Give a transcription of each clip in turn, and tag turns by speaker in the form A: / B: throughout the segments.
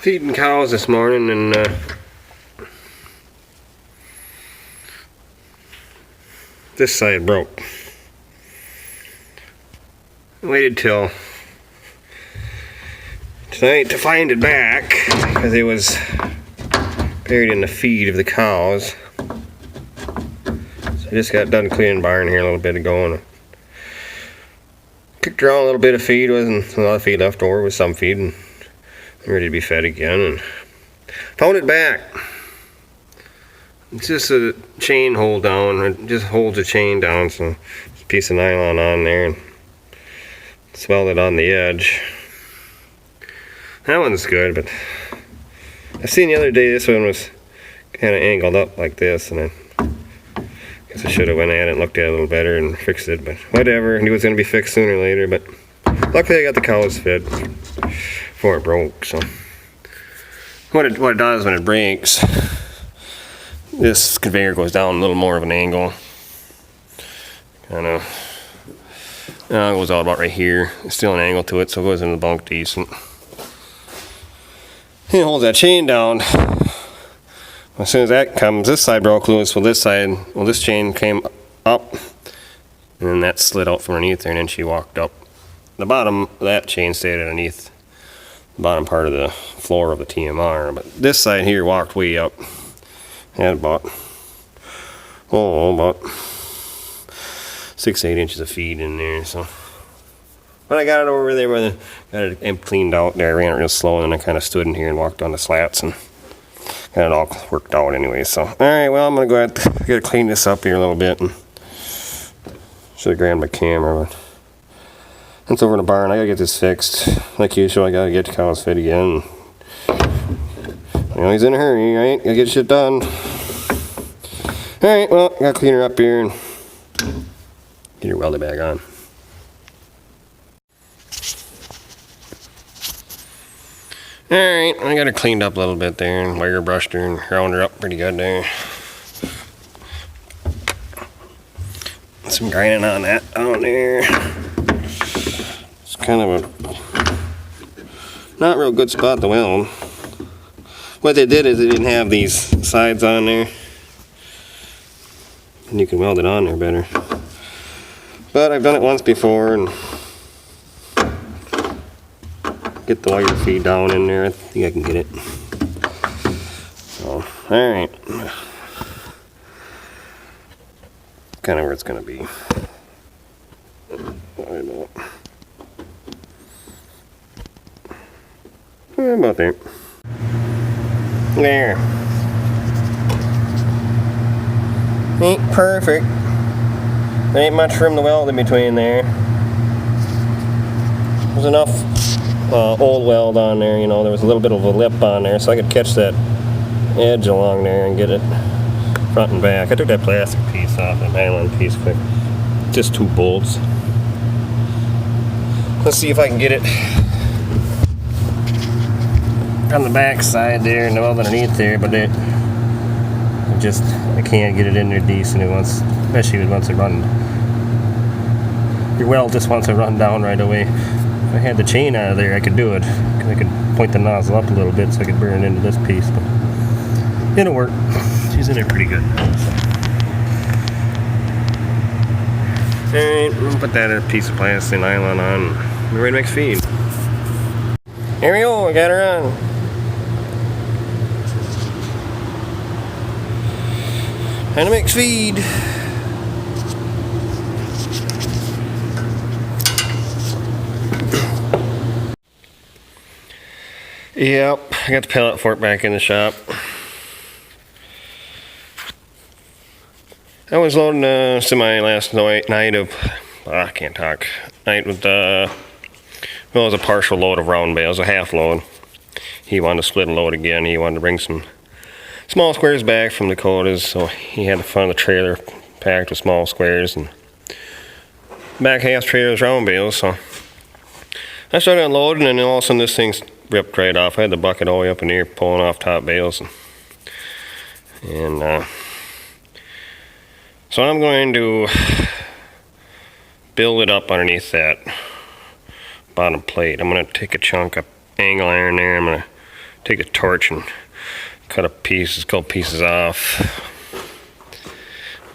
A: Feeding cows this morning, and this side broke. I waited till tonight to find it back because it was buried in the feed of the cows. So I just got done cleaning the barn here a little bit ago, and kicked around a little bit of feed. Wasn't a lot of feed left over, with some feed, and ready to be fed again, and found it back. It's just a chain hold down. It just holds the chain down, so there's a piece of nylon on there and swelled it on the edge. That one's good, but I've seen the other day this one was kind of angled up like this, and I guess I should have went at it and looked at it a little better and fixed it, but whatever. I knew it was going to be fixed sooner or later, but luckily I got the cows fed before it broke. So what it does when it breaks, this conveyor goes down a little more of an angle, kind of goes out about right here. It's still an angle to it, so it goes into the bunk decent. And it holds that chain down. As soon as that comes, this side broke loose. This chain came up, and then that slid out from underneath there, and then she walked up. The bottom of that chain stayed underneath the bottom part of the floor of the TMR, but this side here walked way up. Had about 6-8 inches of feed in there. So, but I got it over there where got it cleaned out there. I ran it real slow, and then I kind of stood in here and walked on the slats and got it all worked out anyway. So, all right, well, I'm gonna go ahead and get to clean this up here a little bit, and should have grabbed my camera, but it's over in the barn. I gotta get this fixed. Like usual, I gotta get the cows fed again. He's in a hurry, right? Gotta get shit done. Alright, well, gotta clean her up here and get her welded back on. Alright, I got her cleaned up a little bit there and wire brushed her and ground her up pretty good there. Some grinding on that down there. It's kind of a not real good spot to weld. What they did is they didn't have these sides on there, and you can weld it on there better. But I've done it once before, and get the wire feed down in there. I think I can get it. So, alright. Kind of where it's going to be. About there. There. Ain't perfect. There ain't much room to weld in between there. There's enough old weld on there, you know, there was a little bit of a lip on there, so I could catch that edge along there and get it front and back. I took that plastic piece off, that nylon piece quick. Just 2 bolts. Let's see if I can get it on the back side there and the weld underneath there, but I can't get it in there decent once, especially once it runs. Your weld just wants to run down right away. If I had the chain out of there, I could do it. I could point the nozzle up a little bit so I could burn into this piece, but it'll work. She's in there pretty good. Alright, we'll put that in a piece of plastic nylon on. We're ready to make feed. Here we go, I got her on. Time to mix feed. Yep, I got the pellet fork back in the shop. I was loading a semi last night of, I can't talk, night with well, it was a partial load of round bales, a half load. He wanted to split a load again. He wanted to bring some small squares back from Dakotas, so he had the front of the trailer packed with small squares, and back half trailer was round bales. So I started unloading, and then all of a sudden this thing's ripped right off. I had the bucket all the way up in here pulling off top bales, and so I'm going to build it up underneath that bottom plate. I'm going to take a chunk of angle iron there. I'm going to take a torch and cut a piece, couple pieces off.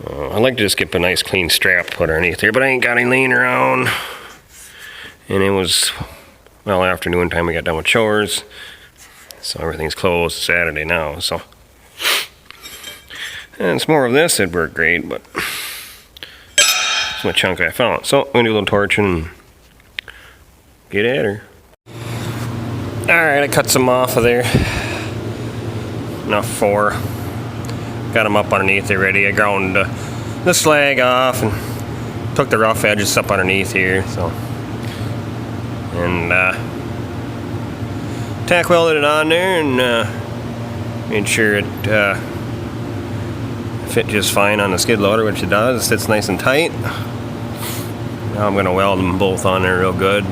A: I'd like to just get a nice clean strap put underneath here, but I ain't got any laying around. And it was, well, afternoon time we got done with chores. So everything's closed Saturday now, so. And some more of this, it'd work great, but it's my chunk I found. So I'm gonna do a little torching and get at her. Alright, I cut some off of there. Enough 4. Got them up underneath already. I ground the slag off and took the rough edges up underneath here. So, and tack welded it on there and made sure it fit just fine on the skid loader, which it does. It sits nice and tight. Now I'm going to weld them both on there real good.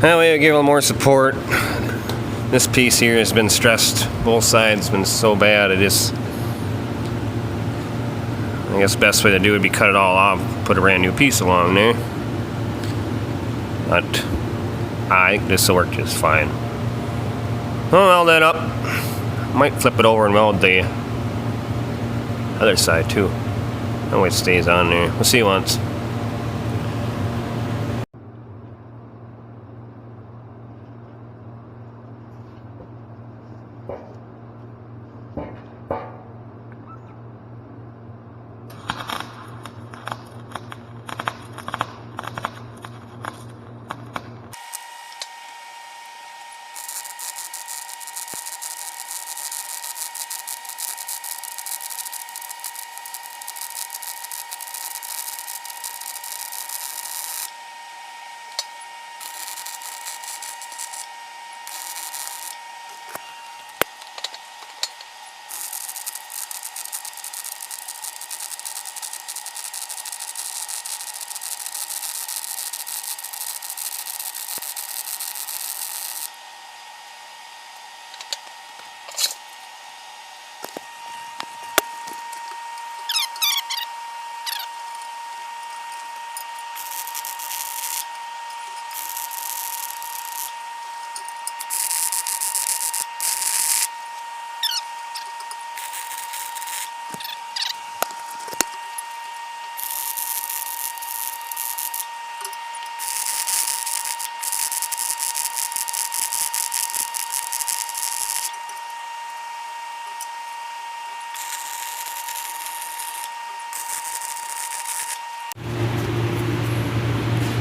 A: That way I give a little more support. This piece here has been stressed, both sides been so bad, I guess the best way to do it would be cut it all off, put a brand new piece along there. But I think this will work just fine. I'll weld that up. Might flip it over and weld the other side too. That way it stays on there. We'll see once.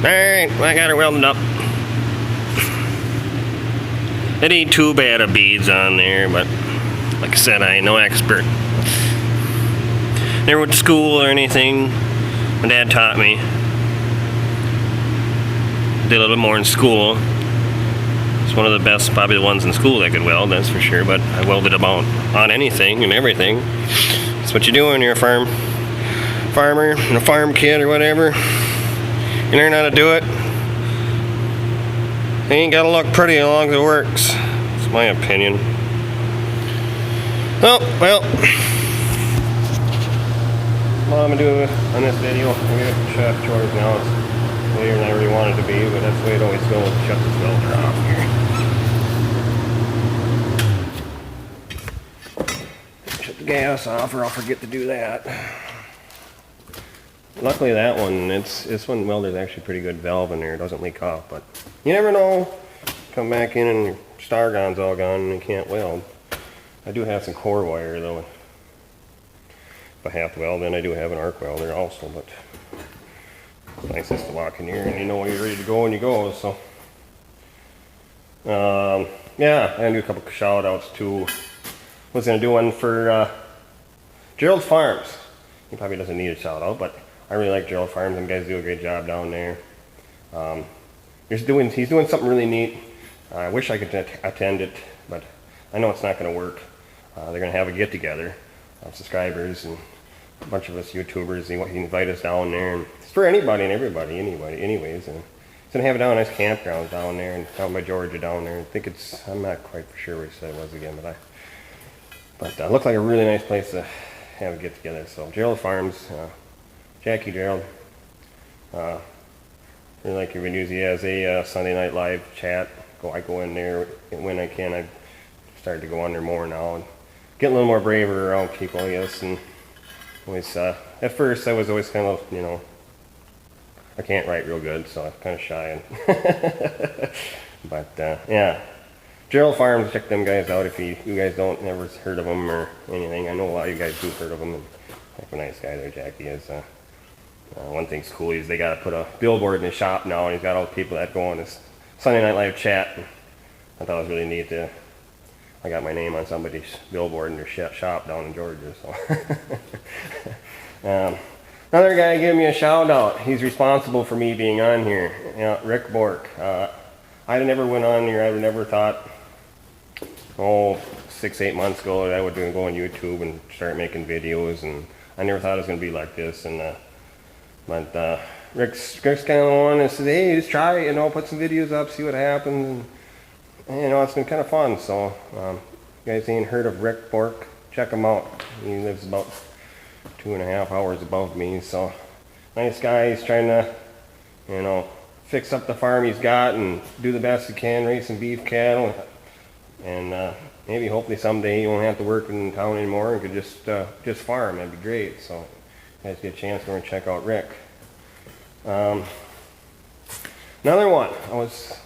A: Alright, well, I got her welded up. It ain't too bad of beads on there, but like I said, I ain't no expert. Never went to school or anything. My dad taught me. Did a little more in school. It's one of the best, probably the ones in school that could weld, that's for sure, but I welded about on anything and everything. That's what you do when you're a farmer, and a farm kid or whatever. You learn how to do it. You ain't gotta look pretty as long as it works. That's my opinion. Oh, well. What I'm gonna do on this video, I'm gonna shut off chores now. It's later than I really want it to be, but that's the way it always goes. Shut this welder off here. Shut the gas off or I'll forget to do that. Luckily that one, this one welder's actually pretty good valve in there. It doesn't leak off, but you never know. Come back in and your star gun's all gone and you can't weld. I do have some core wire though. If I have to weld, then I do have an arc welder also, but it's nice just to walk in here and you know when you're ready to go and you go, so. Yeah, I'm gonna do a couple shout outs too. Was gonna do one for Gerald Farms. He probably doesn't need a shout out, but I really like Gerald Farms. Them guys do a great job down there. He's doing something really neat. I wish I could attend it, but I know it's not going to work. They're going to have a get together of subscribers and a bunch of us YouTubers. He invite us down there, and it's for anybody and everybody. Anyways, and he's going to have a nice campground down there and down by Georgia down there. I think I'm not quite sure where he said it was again, but it looked like a really nice place to have a get together. So Gerald Farms. Jackie Gerald, really like your videos. He has a Sunday Night Live chat. I go in there when I can. started to go under more now and get a little more braver around people, I guess. And always, at first I was always kind of, you know, I can't write real good, so I'm kind of shy. But yeah, Gerald Farms, check them guys out if you guys don't never heard of them or anything. I know a lot of you guys do heard of them. And heck, a nice guy there, Jackie is. One thing's cool is they got to put a billboard in his shop now, and he's got all the people that go on this Sunday Night Live chat. And I thought it was really neat to. I got my name on somebody's billboard in their shop down in Georgia. So another guy gave me a shout out. He's responsible for me being on here. Rick Bork. I never went on here. I would never thought, 6-8 months ago, that I would go on YouTube and start making videos, and I never thought it was going to be like this. And but Rick's kind of the one that said, hey, just try it, you know, put some videos up, see what happens. And, you know, it's been kind of fun. So, you guys ain't heard of Rick Bork, check him out. He lives about 2.5 hours above me. So, nice guy. He's trying to, you know, fix up the farm he's got and do the best he can, raise some beef cattle. And maybe hopefully someday you won't have to work in town anymore and could just farm. That'd be great. So, you guys get a chance to go and check out Rick. Another one. I was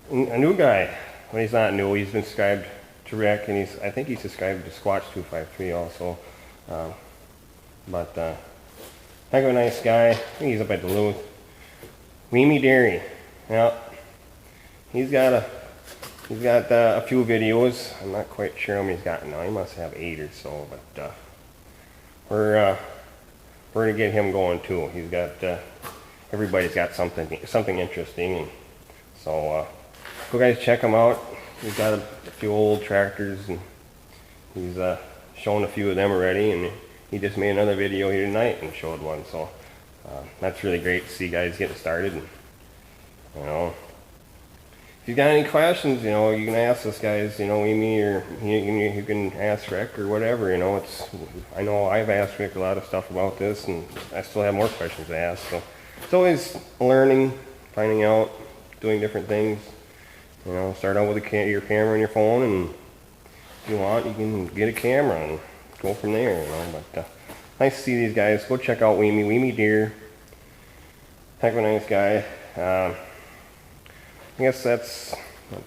A: a new guy. Well, he's not new. He's been subscribed to Rick, and I think he's subscribed to Squatch 253 also. But heck of a nice guy. I think he's up at Duluth. Weemy Dairy. Yeah, he's got a few videos. I'm not quite sure how many he's got now. He must have 8 or so. But we're gonna get him going too. He's got everybody's got something interesting, and so go guys check him out. He's got a few old tractors, and he's shown a few of them already, and he just made another video here tonight and showed one. So that's really great to see guys getting started. And, you know, if you got any questions, you know, you can ask us guys, you know, me, or you can ask Rick or whatever. You know, I know I've asked Rick a lot of stuff about this, and I still have more questions to ask. So it's always learning, finding out, doing different things. You know, start out with your camera and your phone, and if you want, you can get a camera and go from there. You know, but nice to see these guys. Go check out Weemy Deer. Heck of a nice guy. I guess that's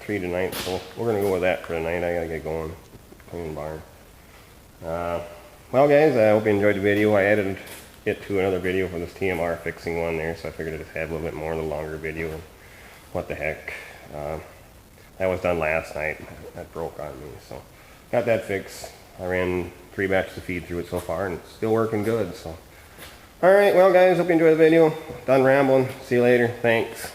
A: 3 tonight, so we're gonna go with that for tonight. I gotta get going, clean the barn. Well, guys, I hope you enjoyed the video. I added it to another video for this TMR fixing one there, so I figured I'd just have a little bit more of the longer video. What the heck? That was done last night. That broke on me, so got that fixed. I ran 3 batches of feed through it so far, and it's still working good. So, all right, well, guys, hope you enjoyed the video. Done rambling. See you later. Thanks.